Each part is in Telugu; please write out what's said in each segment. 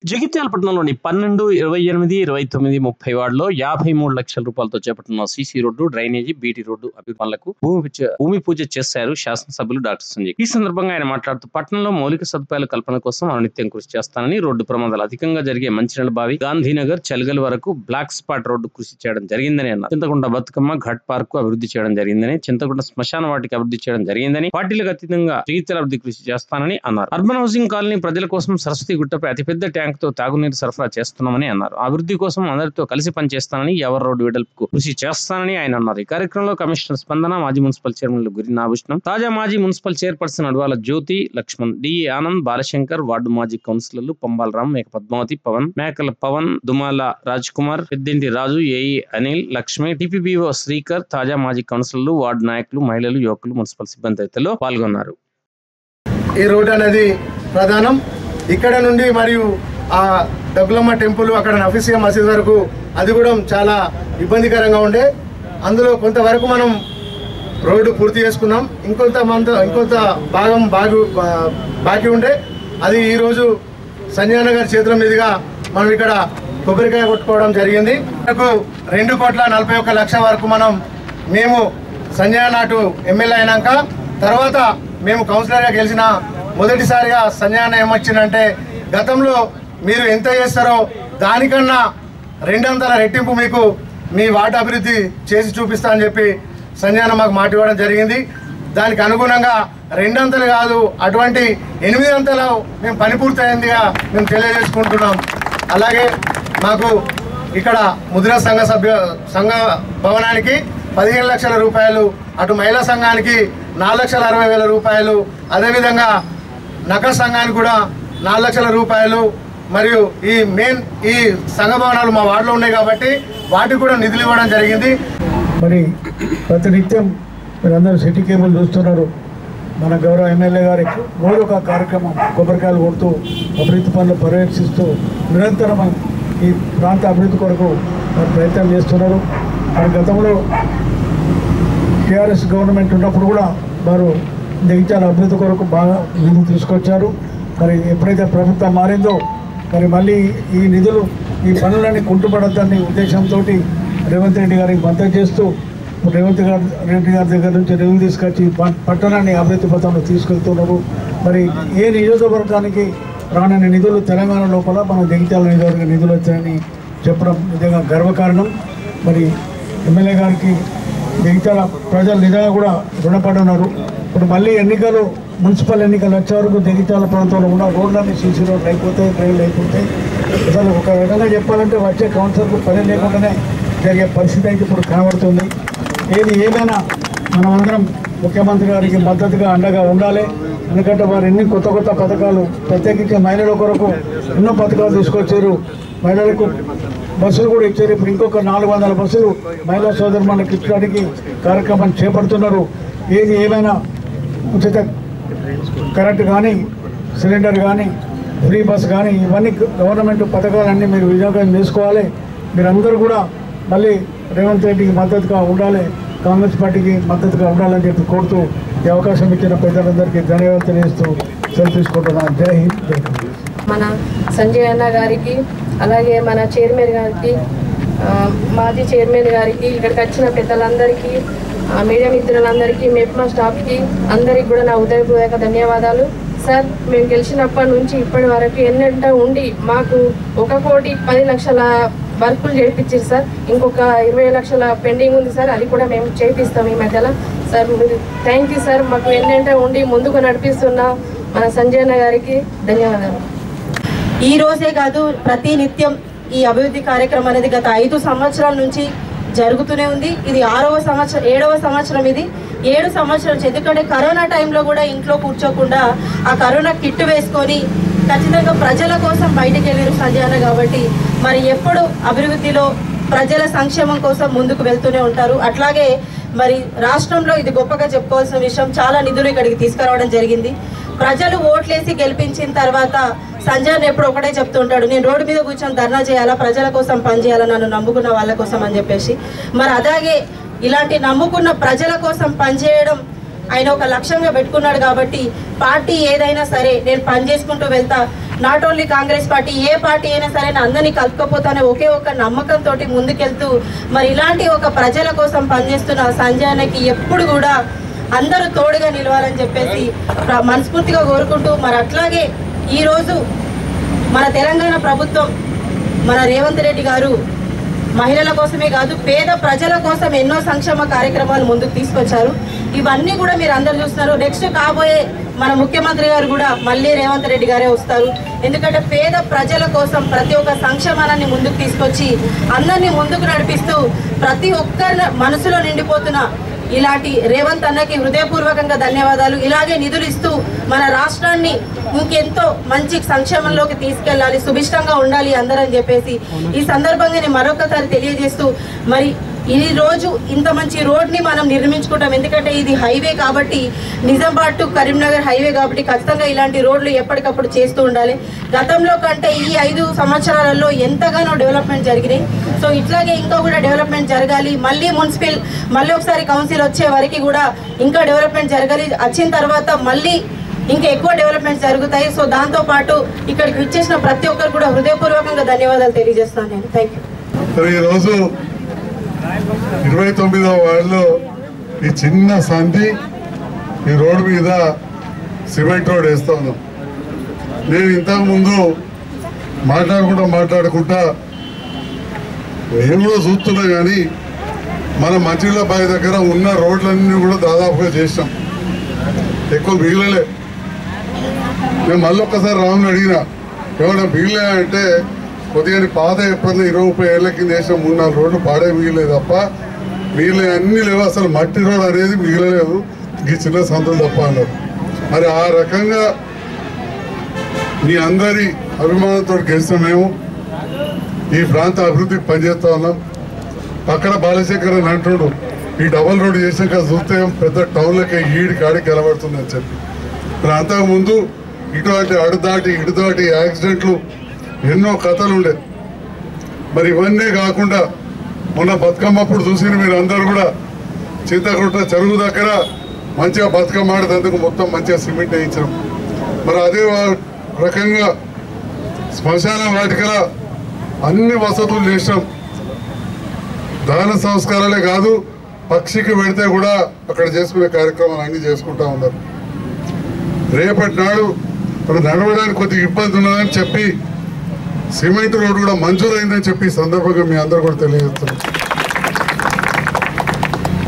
జగిత్యాల పట్టణంలోని 12, 28, 29, 30 వార్డులో 53 లక్షల రూపాయలతో చేపట్టిన CC road, drainage, BT road అభివృద్ధి పనులకు భూమి పూజ చేశారు శాసనసభ్యులు డాక్టర్ సంజయ్. ఈ సందర్భంగా ఆయన మాట్లాడుతూ పట్టణంలో మౌలిక సదుపాయాల కల్పన కోసం అనునిత్యం కృషి చేస్తానని, రోడ్డు ప్రమాదాలు అధికంగా జరిగే మంచినీళ్ళ బావి, గాంధీనగర్, చలిగల్ వరకు బ్లాక్ స్పాట్ రోడ్డు కృషి చేయడం జరిగిందని అన్నారు. చింతకుంట బతుకమ్మ ఘాట్ పార్క్ అభివృద్ధి చేయడం జరిగిందని, చింతకుంట శ్మశాన వాటికి అభివృద్ధి చేయడం జరిగిందని, పార్టీలకు అతీతంగా జగిత్యాల అభివృద్ధి కృషి చేస్తానని అన్నారు. అర్బన్ హౌసింగ్ కాలనీ ప్రజల కోసం సరస్వతి గుట్టపై అతిపెద్ద ట్యాంక్ తో తాగునీరు సరఫరా చేస్తున్నామని అన్నారు. అభివృద్ధి కోసం అందరితో కలిసి పనిచేస్తానని, ఎవరి రోడ్డు వెడల్పుకు కృషి చేస్తానని ఆయన అన్నారు. ఈ కార్యక్రమంలో కమిషనర్ స్పందన, మాజీ మున్సిపల్ చైర్మన్లు గురి నాభూషణం, తాజా మాజీ మున్సిపల్ చైర్పర్సన్ అడవాల జ్యోతి, లక్ష్మణ్, డిఏ ఆనంద్, బాలశంకర్, వార్డు మాజీ కౌన్సిలర్లు పంబాలరాం, మేక పద్మావతి, పవన్, మేకల పవన్, దుమాల రాజ్ కుమార్, పెద్దింటి రాజు, ఏఈ అనిల్, లక్ష్మి, టిపిబిఓ శ్రీకర్, తాజా మాజీ కౌన్సిలర్లు, వార్డు నాయకులు, మహిళలు, యువకులు, మున్సిపల్ సిబ్బంది తదితరులు పాల్గొన్నారు. ఈ రోడ్ అనేది ప్రధానం. ఇక్కడ నుండి మరియు ఆ డబ్బులమ్మ టెంపుల్, అక్కడ నఫీసియా మసీద్ వరకు అది కూడా చాలా ఇబ్బందికరంగా ఉండే. అందులో కొంతవరకు మనం రోడ్డు పూర్తి చేసుకున్నాం. ఇంకొంత భాగం బాకీ ఉండే. అది ఈరోజు సంజయ్ నగర్ చేతుల మీదుగా మనం ఇక్కడ కొబ్బరికాయ కొట్టుకోవడం జరిగింది. 2,41,00,000 వరకు మేము సంజయ్ నాటు ఎమ్మెల్యే అయినాక తర్వాత మేము కౌన్సిలర్గా గెలిచిన మొదటిసారిగా సంజయ్ అన్న ఏమొచ్చిందంటే, గతంలో మీరు ఎంత చేస్తారో దానికన్నా 200 రెట్టింపు మీకు మీ వార్డు అభివృద్ధి చేసి చూపిస్తా అని చెప్పి సంజయ్ అన్న మాకు మాట ఇవ్వడం జరిగింది. దానికి అనుగుణంగా 200 కాదు, అటువంటి 800 మేము పని పూర్తయిందిగా మేము తెలియజేసుకుంటున్నాం. అలాగే మాకు ఇక్కడ ముద్రా సంఘ భవనానికి 15 లక్షల రూపాయలు, అటు మహిళా సంఘానికి 4,60,000 రూపాయలు, అదేవిధంగా నగర సంఘానికి కూడా 4 లక్షల రూపాయలు, మరియు ఈ సంఘ భవనాలు మా వార్డులో ఉన్నాయి కాబట్టి వాటికి కూడా నిధులు ఇవ్వడం జరిగింది. మరి ప్రతినిత్యం మీరందరూ సిటీ కేబుల్ చూస్తున్నారు. మన గౌరవ ఎమ్మెల్యే గారి రోజొక కార్యక్రమం కొబ్బరికాయలు కొడుతూ అభివృద్ధి పనులు పర్యవేక్షిస్తూ నిరంతరం ఈ ప్రాంత అభివృద్ధి కొరకు ప్రయత్నం చేస్తున్నారు. మరి గతంలో టీఆర్ఎస్ గవర్నమెంట్ ఉన్నప్పుడు కూడా వారు జగిత్యాల అభివృద్ధి కొరకు బాగా నిధులు తీసుకొచ్చారు. మరి ఎప్పుడైతే ప్రభుత్వం మారిందో మరి మళ్ళీ ఈ నిధులు ఈ పనులన్నీ కుంటుపడద్దని ఉద్దేశంతో రేవంత్ రెడ్డి గారికి మద్దతు చేస్తూ రేవంత్ రెడ్డి గారి దగ్గర నుంచి నిధులు తీసుకొచ్చి పట్టణాన్ని అభివృద్ధి పథంలో తీసుకెళ్తున్నారు. మరి ఏ నియోజకవర్గానికి రానని నిధులు తెలంగాణ లోపల మన జగిత్యాల నియోజకవర్గ నిధులు వచ్చాయని చెప్పడం నిజంగా గర్వకారణం. మరి ఎమ్మెల్యే గారికి జగిత్యాల ప్రజలు నిజంగా కూడా రుణపడి ఉన్నారు. ఇప్పుడు మళ్ళీ మున్సిపల్ ఎన్నికలు వచ్చే వరకు జగిత్యాల ప్రాంతంలో ఉన్న రోడ్లన్నీ సీసీ రోడ్లు అయిపోతాయి, డ్రైన్లు అయిపోతాయి. అసలు ఒక విధంగా చెప్పాలంటే వచ్చే కౌన్సిలర్కు పని లేకుండానే జరిగే పరిస్థితి అయితే ఇప్పుడు కనబడుతుంది. ఏమైనా మనమందరం ముఖ్యమంత్రి గారికి మద్దతుగా అండగా ఉండాలి. ఎందుకంటే వారు ఎన్ని కొత్త పథకాలు, ప్రత్యేకించి మహిళల కొరకు ఎన్నో పథకాలు తీసుకొచ్చారు. మహిళలకు బస్సులు కూడా ఇచ్చారు. ఇప్పుడు ఇంకొక 400 బస్సులు మహిళా సోదరులకు ఇచ్చడానికి కార్యక్రమాన్ని చేపడుతున్నారు. ఏమైనా ఉచిత కరెంటు కానీ, సిలిండర్ కానీ, ఫ్రీ బస్ కానీ, ఇవన్నీ గవర్నమెంట్ పథకాలన్నీ మీరు వినియోగం చేసుకోవాలి. మీరందరూ కూడా మళ్ళీ రేవంత్ రెడ్డికి మద్దతుగా ఉండాలి, కాంగ్రెస్ పార్టీకి మద్దతుగా ఉండాలని చెప్పి కోరుతూ ఈ అవకాశం ఇచ్చిన పెద్దలందరికీ ధన్యవాదాలు తెలియజేస్తూ సెలవు తీసుకుంటున్నాను. జై హింద్, జై కాంగ్రెస్. మన సంజయ్ అన్న గారికి, అలాగే మన చైర్మన్ గారికి, మాజీ చైర్మన్ గారికి, ఇక్కడికి వచ్చిన పెద్దలందరికీ, మీడియా మిత్రులందరికీ, మెప్మా స్టాఫ్కి అందరికి కూడా నా హృదయపూర్వక ధన్యవాదాలు. సార్, మేము గెలిచినప్పటి నుంచి ఇప్పటి వరకు ఎన్నెంట ఉండి మాకు 1,10,00,000 వర్కులు చేయించారు సార్. ఇంకొక 20 లక్షల పెండింగ్ ఉంది సార్, అది కూడా మేము చేపిస్తాం ఈ మధ్యలో. సార్ మీరు థ్యాంక్ యూ సార్. మాకు ఎన్నెంట ఉండి ముందుకు నడిపిస్తున్న మన సంజయ్ అన్న గారికి ధన్యవాదాలు. ఈ రోజే కాదు, ప్రతి నిత్యం ఈ అభివృద్ధి కార్యక్రమం అనేది గత 5 సంవత్సరాల నుంచి జరుగుతూనే ఉంది. ఇది 7వ సంవత్సరం. ఇది 7 సంవత్సరాలు. ఎందుకంటే కరోనా టైంలో కూడా ఇంట్లో కూర్చోకుండా ఆ కరోనా కిట్ వేసుకొని ఖచ్చితంగా ప్రజల కోసం బయటకు వెళ్ళారు సంజయ్ అన్న. కాబట్టి మరి ఎప్పుడు అభివృద్ధిలో ప్రజల సంక్షేమం కోసం ముందుకు వెళ్తూనే ఉంటారు. అట్లాగే మరి రాష్ట్రంలో ఇది గొప్పగా చెప్పుకోవాల్సిన విషయం, చాలా నిధులు ఇక్కడికి తీసుకురావడం జరిగింది. ప్రజలు ఓట్లేసి గెలిపించిన తర్వాత సంజయ్ ఎప్పుడు ఒకటే చెప్తుంటాడు, నేను రోడ్డు మీద కూర్చొని ధర్నా చేయాలా, ప్రజల కోసం పనిచేయాలా, నన్ను నమ్ముకున్న వాళ్ళ కోసం అని చెప్పేసి. మరి అలాగే ఇలాంటి నమ్ముకున్న ప్రజల కోసం పనిచేయడం ఆయన ఒక లక్ష్యంగా పెట్టుకున్నాడు. కాబట్టి పార్టీ ఏదైనా సరే నేను పని చేసుకుంటూ వెళ్తా, not only Congress party, A party అయినా సరే అందరినీ కలుపుకపోతానే ఒకే ఒక నమ్మకంతో ముందుకెళ్తూ మరి ఇలాంటి ఒక ప్రజల కోసం పనిచేస్తున్న సంజయ్ అన్నకి ఎప్పుడు కూడా అందరూ తోడుగా నిలవాలని చెప్పేసి మనస్ఫూర్తిగా కోరుకుంటూ, మరి అట్లాగే ఈరోజు మన తెలంగాణ ప్రభుత్వం మన రేవంత్ రెడ్డి గారు మహిళల కోసమే కాదు పేద ప్రజల కోసం ఎన్నో సంక్షేమ కార్యక్రమాలు ముందుకు తీసుకొచ్చారు. ఇవన్నీ కూడా మీరు అందరు చూస్తున్నారు. నెక్స్ట్ కాబోయే మన ముఖ్యమంత్రి గారు కూడా మళ్ళీ రేవంత్ రెడ్డి గారే వస్తారు. ఎందుకంటే పేద ప్రజల కోసం ప్రతి ఒక్క సంక్షేమాన్ని ముందుకు తీసుకొచ్చి అందరినీ ముందుకు నడిపిస్తూ ప్రతి ఒక్కరి మనసులో నిండిపోతున్న ఇలాంటి రేవంత్ అన్నకి హృదయపూర్వకంగా ధన్యవాదాలు. ఇలాగే నిధులు ఇస్తూ మన రాష్ట్రాన్ని ఇంకెంతో మంచి సంక్షేమంలోకి తీసుకెళ్ళాలి, సుభిష్టంగా ఉండాలి అందరని చెప్పేసి ఈ సందర్భంగా నేను మరొకసారి తెలియజేస్తూ, మరి ఈ రోజు ఇంత మంచి రోడ్ని మనం నిర్మించుకుంటాం. ఎందుకంటే ఇది హైవే కాబట్టి, నిజామాబాద్ టు కరీంనగర్ హైవే కాబట్టి ఖచ్చితంగా ఇలాంటి రోడ్లు ఎప్పటికప్పుడు చేస్తూ ఉండాలి. గతంలో కంటే ఈ 5 సంవత్సరాలలో ఎంతగానో డెవలప్మెంట్ జరిగినాయి. సో ఇట్లాగే ఇంకా కూడా డెవలప్మెంట్ జరగాలి. మళ్ళీ ఒకసారి కౌన్సిల్ వచ్చే వరకు కూడా ఇంకా డెవలప్మెంట్ జరగాలి. వచ్చిన తర్వాత మళ్ళీ ఇంకా ఎక్కువ డెవలప్మెంట్ జరుగుతాయి. సో దాంతోపాటు ఇక్కడికి విచ్చేసిన ప్రతి ఒక్కరు కూడా హృదయపూర్వకంగా ధన్యవాదాలు తెలియజేస్తాను నేను. Thank you. ఈరోజు 29వ వార్డులో ఈ చిన్న సంధి ఈ రోడ్డు మీద సిమెంట్ రోడ్ వేస్తా ఉన్నాం. నేను ఇంతకుముందు మాట్లాడుకుంటా నేను కూడా చూస్తున్నా, కానీ మన మంచిళ్ళబాయి దగ్గర ఉన్న రోడ్లన్నీ కూడా దాదాపుగా చేసాం, ఎక్కువ మిగిలలే. నేను మళ్ళీ ఒక్కసారి రాముని అడిగినా ఏమన్నా మిగిలే అంటే కొద్దిగా పాత ఎప్పుడన్నా 20-30 ఏళ్ల కింద వేసిన 3-4 రోడ్లు పాడే మిగిలేదు తప్ప మిగిలిన అన్నీ లేవు. అసలు మట్టి రోడ్ అనేది మిగిలలేదు, ఈ చిన్న సంతులు తప్ప అన్నారు. మరి ఆ రకంగా మీ అందరి అభిమానంతో గెలిచిన మేము ఈ ప్రాంత అభివృద్ధికి పనిచేస్తా ఉన్నాం. పక్కన బాలశేఖర్ అని అంటున్నాడు, ఈ డబల్ రోడ్ చేసాక చూస్తే పెద్ద టౌన్లకి ఈడి కాడికి కనబడుతుందని చెప్పి. మరి అంతకుముందు ఇటువంటి ఇటు దాటి యాక్సిడెంట్లు ఎన్నో కథలు ఉండే. మరి ఇవన్నీ కాకుండా మొన్న బతుకమ్మప్పుడు చూసిన మీరు అందరూ కూడా చింతకుంట చెరువు దగ్గర మంచిగా బతుకమ్మ ఆడేందుకు మొత్తం మంచిగా సిమెంట్ వేయించాం. మరి అదే రకంగా శ్మశాన వాటికల అన్ని వసతులు చేసాం. దాన సంస్కారాలే కాదు, పక్షికి పెడితే కూడా అక్కడ చేసుకునే కార్యక్రమాలు అన్ని చేసుకుంటా ఉన్నారు. రేపటి నాడు మరి నడవడానికి కొద్దిగా ఇబ్బంది ఉన్నదని చెప్పి సిమెంట్ రోడ్డు కూడా మంజూరైందని చెప్పి ఈ సందర్భంగా మీ అందరూ కూడా తెలియజేస్తున్నారు.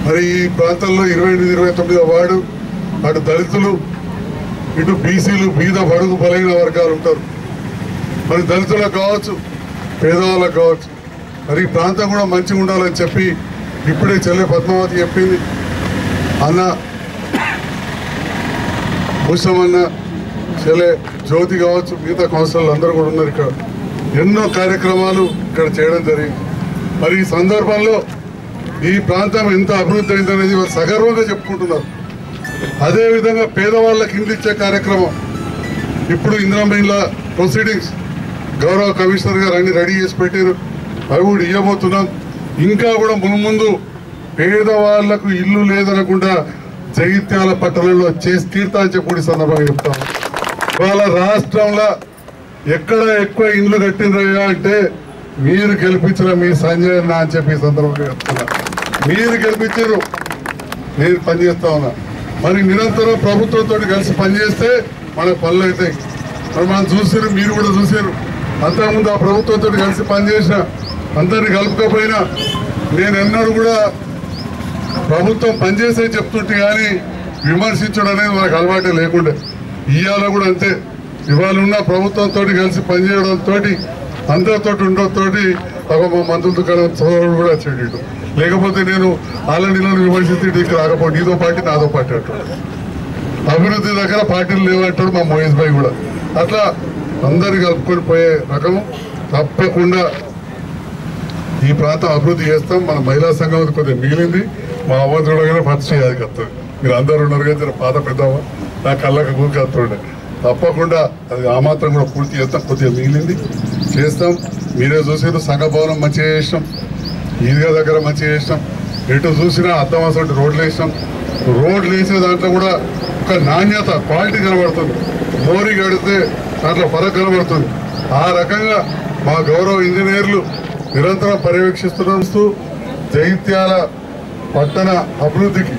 మరి ఈ ప్రాంతంలో 28-29వ వార్డు అటు దళితులు, ఇటు బీసీలు, బీద బడుగు బలైన వర్గాలు ఉంటారు. మరి దళితులకు కావచ్చు, పేదవాళ్ళకు కావచ్చు. మరి ఈ ప్రాంతం కూడా మంచిగా ఉండాలని చెప్పి ఇప్పుడే చెల్లె పద్మావతి చెప్పింది. అన్న భూషమన్న, చెల్లె జ్యోతి కావచ్చు, మిగతా కౌన్సిలర్లు అందరూ కూడా ఉన్నారు. ఇక్కడ ఎన్నో కార్యక్రమాలు ఇక్కడ చేయడం జరిగింది. మరి ఈ సందర్భంలో ఈ ప్రాంతం ఎంత అభివృద్ధి అయిందనేది సగర్వంగా చెప్పుకుంటున్నారు. అదేవిధంగా పేదవాళ్ళకి ఇండ్లు ఇచ్చే కార్యక్రమం ఇప్పుడు ఇందిరామిండ్ల ప్రొసీడింగ్స్ గౌరవ కమిషనర్ గారు అన్ని రెడీ చేసి పెట్టారు, అవి కూడా ఇవ్వబోతున్నాం. ఇంకా కూడా మున్ముందు పేదవాళ్లకు ఇల్లు లేదనకుండా జగిత్యాల పట్టణంలో చేసి తీర్థా అని చెప్పి సందర్భంగా చెప్తాము. ఇవాళ రాష్ట్రంలో ఎక్కడ ఎక్కువ ఇండ్లు కట్టినరయ్యా అంటే మీరు గెలిపించిన మీ సంజయ్ అన్న అని చెప్పి సందర్భంగా చెప్తున్నా. మీరు గెలిపించారు, నేను పనిచేస్తా ఉన్నా. మరి నిరంతరం ప్రభుత్వంతో కలిసి పనిచేస్తే మనకు పనులు అవుతాయి. మరి మనం చూసారు, మీరు కూడా చూసారు. అంతకుముందు ఆ ప్రభుత్వంతో కలిసి పనిచేసిన అందరినీ కలుపుకపోయినా నేను ఎన్నడూ కూడా ప్రభుత్వం పనిచేసే చెప్తుంటే కానీ విమర్శించడం అనేది మనకు అలవాటే లేకుండే. ఇవాళ కూడా అంతే. ఇవాళ ఉన్న ప్రభుత్వంతో కలిసి పనిచేయడంతో అందరితో ఉండడంతో ఒక మా మంత్రుల దుకాణం సోదరుడు కూడా వచ్చేటట్టు. లేకపోతే నేను ఆల్రెడీలో విమర్శించి ఇక్కడ రాకపోతే నీతో పార్టీ నాతో పార్టీ అంటాడు. అభివృద్ధి దగ్గర పార్టీలు లేవంటాడు మా మహేష్ భాయ్ కూడా. అట్లా అందరు కలుపుకొని పోయే రకం. తప్పకుండా ఈ ప్రాంతం అభివృద్ధి చేస్తాం. మన మహిళా సంఘం కొద్దిగా మిగిలింది, మా అవ్వ చూడగానే ఫస్ట్ అది కత్తుంది. మీరు అందరు ఉన్నారు కదా, పాత పెద్దవ నా కళ్ళకు కూకత్తుండే. తప్పకుండా అది ఆ మాత్రం కూడా పూర్తి చేస్తాం. కొద్దిగా మిగిలింది చేస్తాం. మీరే చూసారు, సంఘ భవనం మంచిగా చేసినాం, ఈద్గా దగ్గర మంచిగా చేసినాం. ఎటు చూసినా అద్దమాసంటి రోడ్లు వేసినాం. రోడ్లు వేసే దాంట్లో కూడా ఒక నాణ్యత, క్వాలిటీ కనబడుతుంది. మోరీ కడితే దాంట్లో ఫరక్ కనబడుతుంది. ఆ రకంగా మా గౌరవ ఇంజనీర్లు నిరంతరం పర్యవేక్షిస్తూ జగిత్యాల పట్టణ అభివృద్ధికి,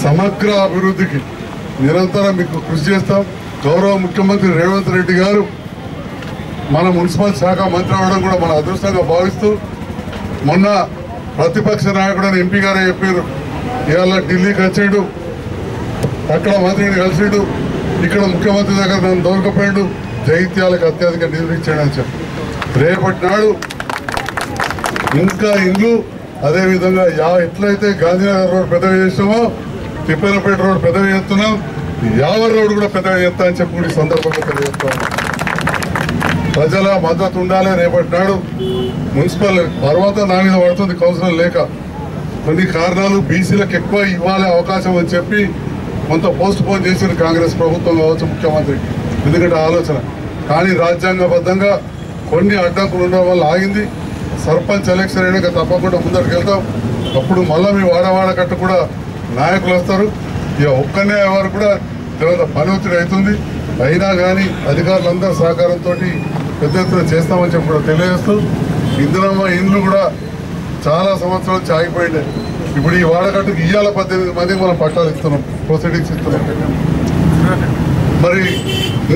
సమగ్ర అభివృద్ధికి నిరంతరం మీకు కృషి చేస్తాం. గౌరవ ముఖ్యమంత్రి రేవంత్ రెడ్డి గారు మన మున్సిపల్ శాఖ మంత్రి అవ్వడం కూడా మన అదృష్టంగా భావిస్తూ, మొన్న ప్రతిపక్ష నాయకుడని ఎంపీ గారే చెప్పారు, ఇవాళ ఢిల్లీకి వచ్చాడు, అక్కడ మంత్రిని కలిసాడు, ఇక్కడ ముఖ్యమంత్రి దగ్గర నన్ను దొరకపోయాడు, జగిత్యాలకు అత్యధిక నిధులు ఇచ్చాడని చెప్పి రేపటి నాడు ఇంకా ఇండ్లు అదేవిధంగా ఎట్లయితే గాంధీనగర్ రోడ్ పెద్దగా చేసామో తిప్పేలపేట రోడ్ పెద్దగా చేస్తున్నాం, యావర్ రోడ్ కూడా పెద్దగా చేస్తా అని చెప్పి ఈ సందర్భంగా తెలియజేస్తాం. ప్రజల మద్దతు ఉండాలి. రేపటి నాడు మున్సిపల్ పర్వతం నా మీద పడుతుంది కౌన్సిలర్ లేక, కొన్ని కారణాలు బీసీలకు ఎక్కువ ఇవ్వాలి అవకాశం అని చెప్పి కొంత పోస్ట్ పోన్ చేసిన కాంగ్రెస్ ప్రభుత్వం కావచ్చు, ముఖ్యమంత్రి, ఎందుకంటే ఆలోచన. కానీ రాజ్యాంగబద్ధంగా కొన్ని అడ్డంకులు ఉండడం వల్ల ఆగింది. సర్పంచ్ ఎలక్షన్ అయినాక తప్పకుండా ముందరికి వెళ్తాం. అప్పుడు మళ్ళీ మీ వాడవాడ కట్ట కూడా నాయకులు వస్తారు. ఇక ఒక్కనే వారు కూడా తర్వాత పని ఒత్తిడి అవుతుంది. అయినా కానీ అధికారులందరూ సహకారంతో పెద్ద ఎత్తున చేస్తామని చెప్పి కూడా తెలియజేస్తూ, ఇందిరమ్మ ఇండ్లు కూడా చాలా సంవత్సరాలు ఆగిపోయింది. ఇప్పుడు ఈ వాడకట్టుకు ఇయ్యాల 18 మందికి మనం పట్టాలు ఇస్తున్నాం, ప్రొసీడింగ్స్ ఇస్తున్నాం. మరి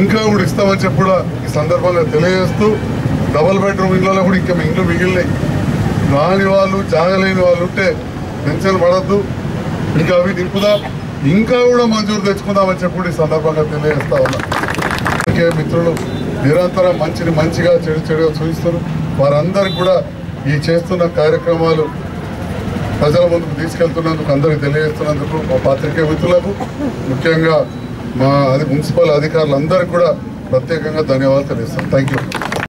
ఇంకా కూడా ఇస్తామని చెప్పి కూడా ఈ సందర్భంగా తెలియజేస్తూ, డబల్ బెడ్రూమ్ ఇళ్ళలో కూడా ఇంకా ఇండ్లు మిగిలినాయి. రాని వాళ్ళు జాగలేని వాళ్ళు ఉంటే టెన్షన్ పడద్దు, ఇంకా అవి నింపుదాం, ఇంకా కూడా మంజూరు తెచ్చుకుందామని చెప్పి ఈ సందర్భంగా తెలియజేస్తా ఉన్నా. అందుకే మిత్రులు నిరంతరం మంచిగా చెడుగా చూపిస్తారు. వారందరికీ కూడా ఈ చేస్తున్న కార్యక్రమాలు ప్రజల ముందుకు తీసుకెళ్తున్నందుకు, అందరికీ తెలియజేస్తున్నందుకు మా పాత్రికేయ మిత్రులకు, ముఖ్యంగా మా మున్సిపల్ అధికారులందరికీ కూడా ప్రత్యేకంగా ధన్యవాదాలు తెలియజేస్తాను. Thank you.